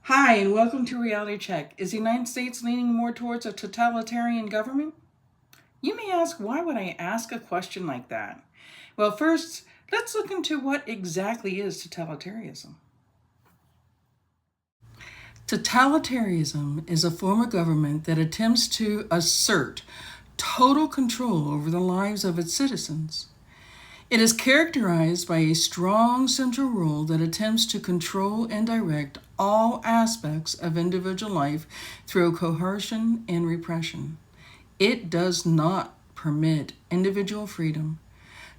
Hi, and welcome to Reality Check. Is the United States leaning more towards a totalitarian government? You may ask, why would I ask a question like that? Well, first, let's look into what exactly is totalitarianism. Totalitarianism is a form of government that attempts to assert total control over the lives of its citizens. It is characterized by a strong central rule that attempts to control and direct all aspects of individual life through coercion and repression. It does not permit individual freedom.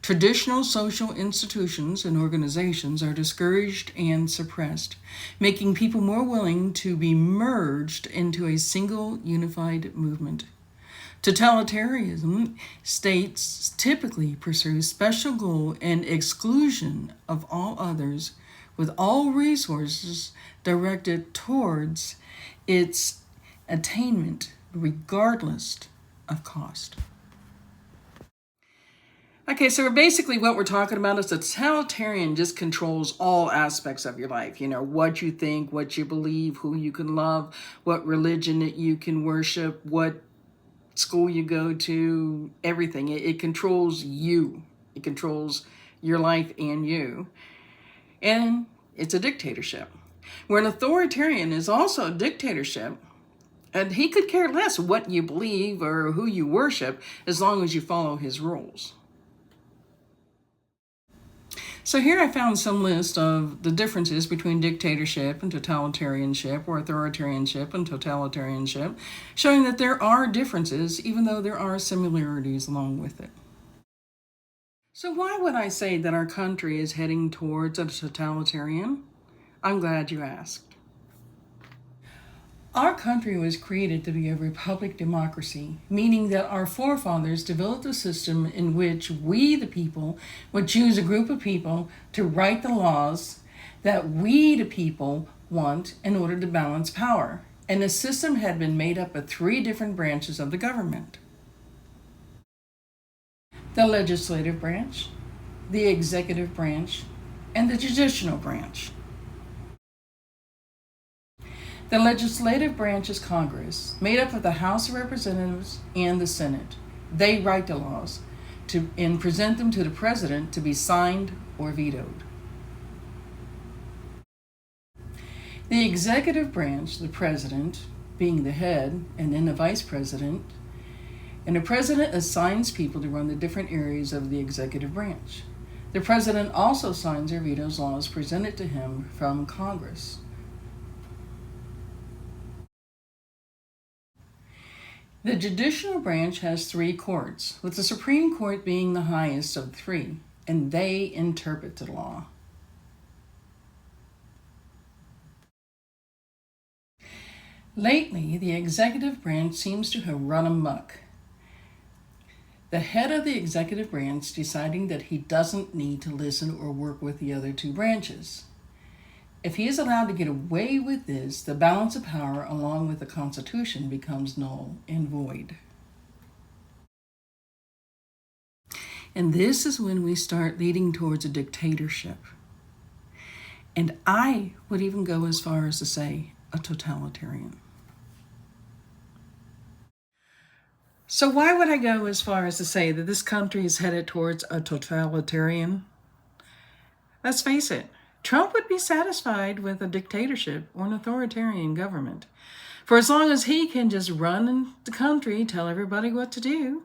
Traditional social institutions and organizations are discouraged and suppressed, making people more willing to be merged into a single unified movement. Totalitarianism states typically pursue special goal and exclusion of all others, with all resources directed towards its attainment regardless of cost. Okay, so basically what we're talking about is that totalitarian just controls all aspects of your life. You know, what you think, what you believe, who you can love, what religion that you can worship, what school you go to, everything. It controls you. It controls your life and you. And it's a dictatorship. Where an authoritarian is also a dictatorship, and he could care less what you believe or who you worship as long as you follow his rules. So here I found some list of the differences between dictatorship and totalitarianship, or authoritarianship and totalitarianship, showing that there are differences even though there are similarities along with it. So why would I say that our country is heading towards a totalitarian? I'm glad you asked. Our country was created to be a republic democracy, meaning that our forefathers developed a system in which we, the people, would choose a group of people to write the laws that we, the people, want in order to balance power. And the system had been made up of three different branches of the government: the legislative branch, the executive branch, and the judicial branch. The legislative branch is Congress, made up of the House of Representatives and the Senate. They write the laws and present them to the president to be signed or vetoed. The executive branch, the president being the head, and then the vice president, and the president assigns people to run the different areas of the executive branch. The president also signs or vetoes laws presented to him from Congress. The judicial branch has three courts, with the Supreme Court being the highest of the three, and they interpret the law. Lately, the executive branch seems to have run amok. The head of the executive branch deciding that he doesn't need to listen or work with the other two branches. If he is allowed to get away with this, the balance of power along with the Constitution becomes null and void. And this is when we start leading towards a dictatorship. And I would even go as far as to say a totalitarian. So why would I go as far as to say that this country is headed towards a totalitarian? Let's face it, Trump would be satisfied with a dictatorship or an authoritarian government. For as long as he can just run the country, tell everybody what to do,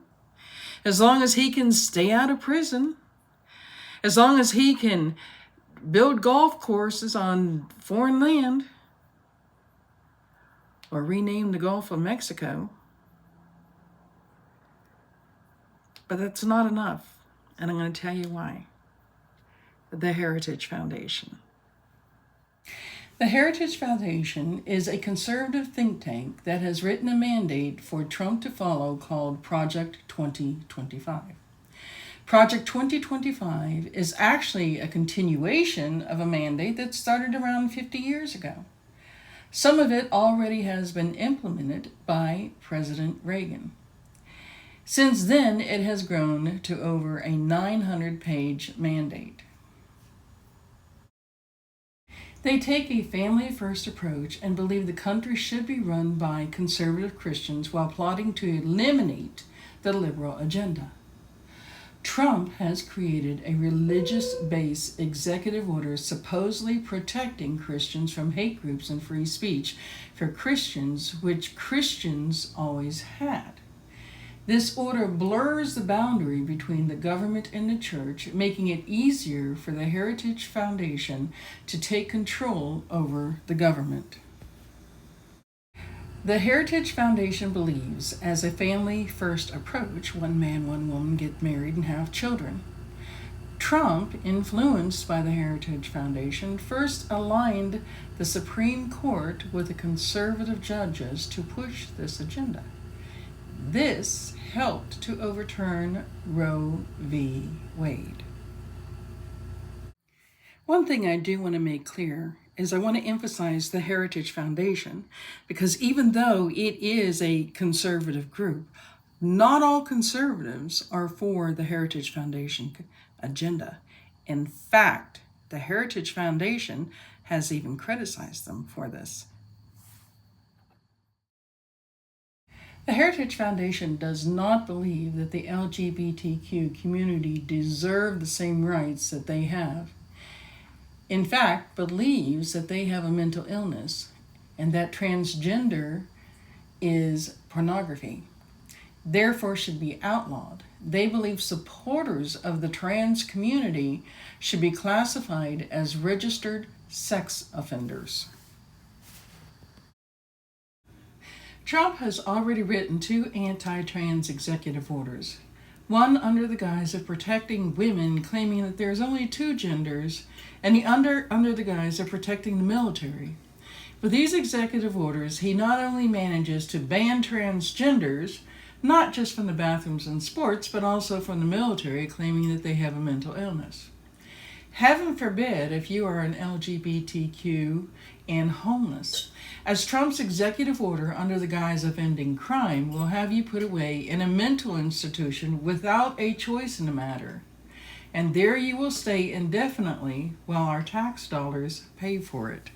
as long as he can stay out of prison, as long as he can build golf courses on foreign land, or rename the Gulf of Mexico. But that's not enough, and I'm going to tell you why. The Heritage Foundation. The Heritage Foundation is a conservative think tank that has written a mandate for Trump to follow called Project 2025. Project 2025 is actually a continuation of a mandate that started around 50 years ago. Some of it already has been implemented by President Reagan. Since then, it has grown to over a 900-page mandate. They take a family-first approach and believe the country should be run by conservative Christians while plotting to eliminate the liberal agenda. Trump has created a religious-based executive order supposedly protecting Christians from hate groups and free speech for Christians, which Christians always had. This order blurs the boundary between the government and the church, making it easier for the Heritage Foundation to take control over the government. The Heritage Foundation believes, as a family-first approach, one man, one woman get married and have children. Trump, influenced by the Heritage Foundation, first aligned the Supreme Court with the conservative judges to push this agenda. This helped to overturn Roe v. Wade. One thing I do want to make clear is I want to emphasize the Heritage Foundation, because even though it is a conservative group, not all conservatives are for the Heritage Foundation agenda. In fact, the Heritage Foundation has even criticized them for this. The Heritage Foundation does not believe that the LGBTQ community deserve the same rights that they have. In fact, believes that they have a mental illness and that transgender is pornography, therefore should be outlawed. They believe supporters of the trans community should be classified as registered sex offenders. Trump has already written 2 anti-trans executive orders, one under the guise of protecting women, claiming that there's only 2 genders, and the under the guise of protecting the military. With these executive orders, he not only manages to ban transgenders, not just from the bathrooms and sports, but also from the military, claiming that they have a mental illness. Heaven forbid if you are an LGBTQ and homeless, as Trump's executive order under the guise of ending crime will have you put away in a mental institution without a choice in the matter. And there you will stay indefinitely while our tax dollars pay for it.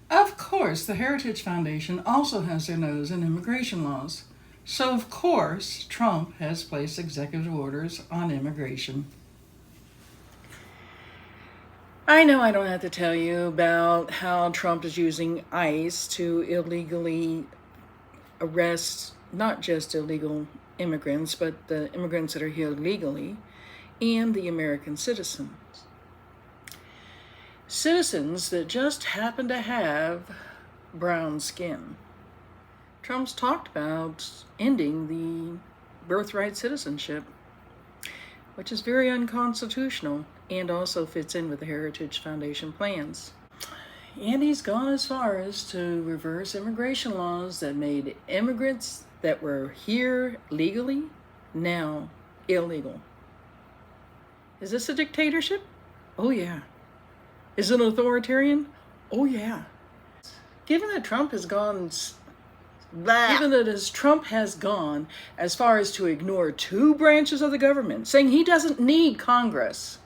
Of course, the Heritage Foundation also has their nose in immigration laws. So of course, Trump has placed executive orders on immigration. I know I don't have to tell you about how Trump is using ICE to illegally arrest not just illegal immigrants, but the immigrants that are here legally, and the American citizens. Citizens that just happen to have brown skin. Trump's talked about ending the birthright citizenship, which is very unconstitutional and also fits in with the Heritage Foundation plans. And he's gone as far as to reverse immigration laws that made immigrants that were here legally now illegal. Is this a dictatorship? Oh yeah. Is it authoritarian? Oh yeah. Given that Trump has gone as far as to ignore 2 branches of the government, saying he doesn't need Congress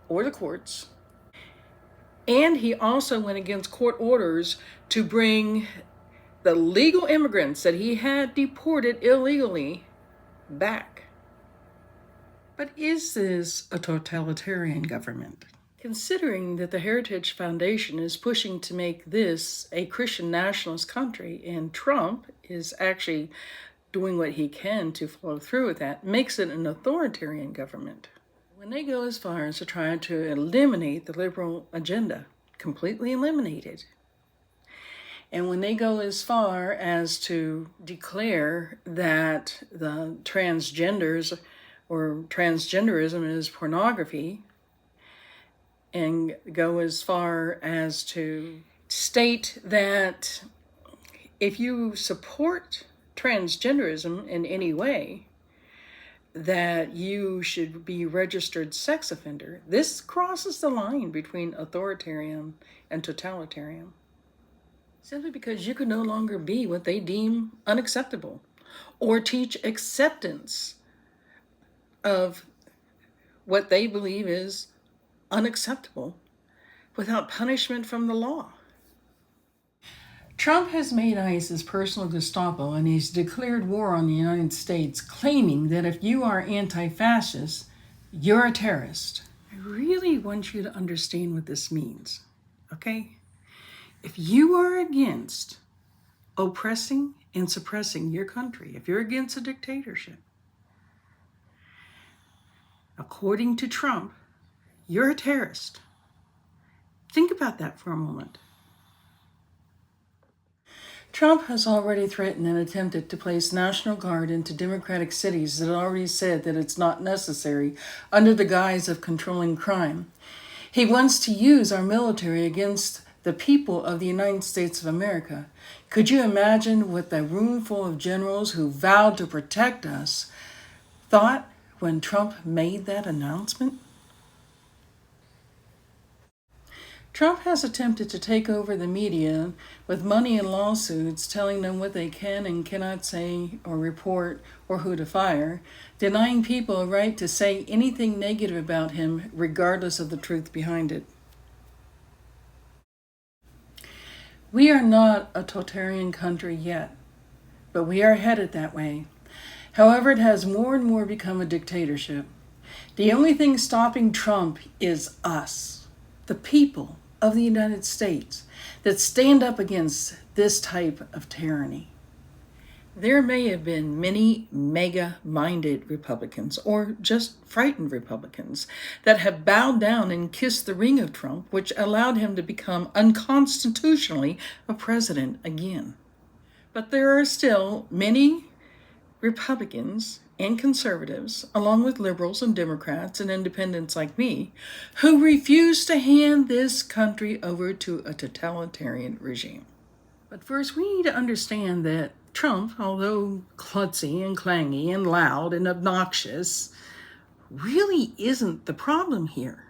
or the courts. And he also went against court orders to bring the legal immigrants that he had deported illegally back. But is this a totalitarian government? Considering that the Heritage Foundation is pushing to make this a Christian nationalist country, and Trump is actually doing what he can to follow through with that, makes it an authoritarian government. When they go as far as to try to eliminate the liberal agenda, completely eliminate it, and when they go as far as to declare that the transgenders or transgenderism is pornography, and go as far as to state that if you support transgenderism in any way, that you should be registered sex offender. This crosses the line between authoritarian and totalitarian. Simply because you can no longer be what they deem unacceptable or teach acceptance of what they believe is unacceptable without punishment from the law. Trump has made ICE his personal Gestapo, and he's declared war on the United States, claiming that if you are anti-fascist, you're a terrorist. I really want you to understand what this means, okay? If you are against oppressing and suppressing your country, if you're against a dictatorship, according to Trump, you're a terrorist. Think about that for a moment. Trump has already threatened and attempted to place National Guard into Democratic cities that already said that it's not necessary under the guise of controlling crime. He wants to use our military against the people of the United States of America. Could you imagine what the room full of generals who vowed to protect us thought when Trump made that announcement? Trump has attempted to take over the media with money and lawsuits, telling them what they can and cannot say or report or who to fire, denying people a right to say anything negative about him regardless of the truth behind it. We are not a totalitarian country yet, but we are headed that way. However, it has more and more become a dictatorship. The only thing stopping Trump is us, the people of the United States, that stand up against this type of tyranny. There may have been many maga-minded Republicans, or just frightened Republicans, that have bowed down and kissed the ring of Trump, which allowed him to become unconstitutionally a president again. But there are still many Republicans and conservatives, along with liberals and Democrats and independents like me, who refuse to hand this country over to a totalitarian regime. But first, we need to understand that Trump, although klutzy and clangy and loud and obnoxious, really isn't the problem here.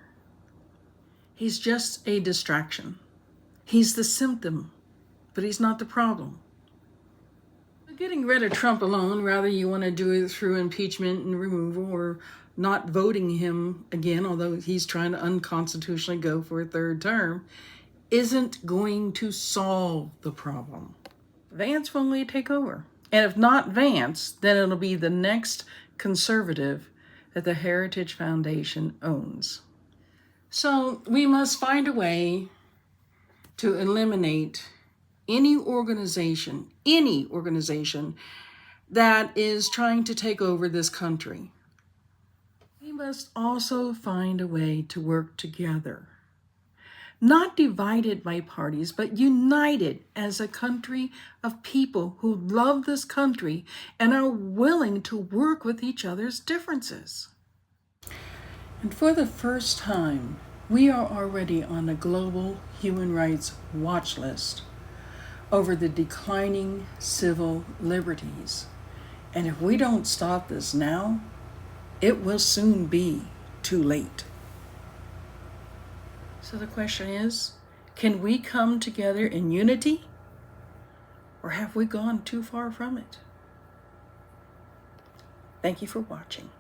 He's just a distraction. He's the symptom, but he's not the problem. Getting rid of Trump alone, rather you want to do it through impeachment and removal or not voting him again, although he's trying to unconstitutionally go for a third term, isn't going to solve the problem. Vance will only take over. And if not Vance, then it'll be the next conservative that the Heritage Foundation owns. So we must find a way to eliminate any organization that is trying to take over this country. We must also find a way to work together, not divided by parties, but united as a country of people who love this country and are willing to work with each other's differences. And for the first time, we are already on the global human rights watch list over the declining civil liberties. And if we don't stop this now, it will soon be too late. So the question is, can we come together in unity? Or have we gone too far from it? Thank you for watching.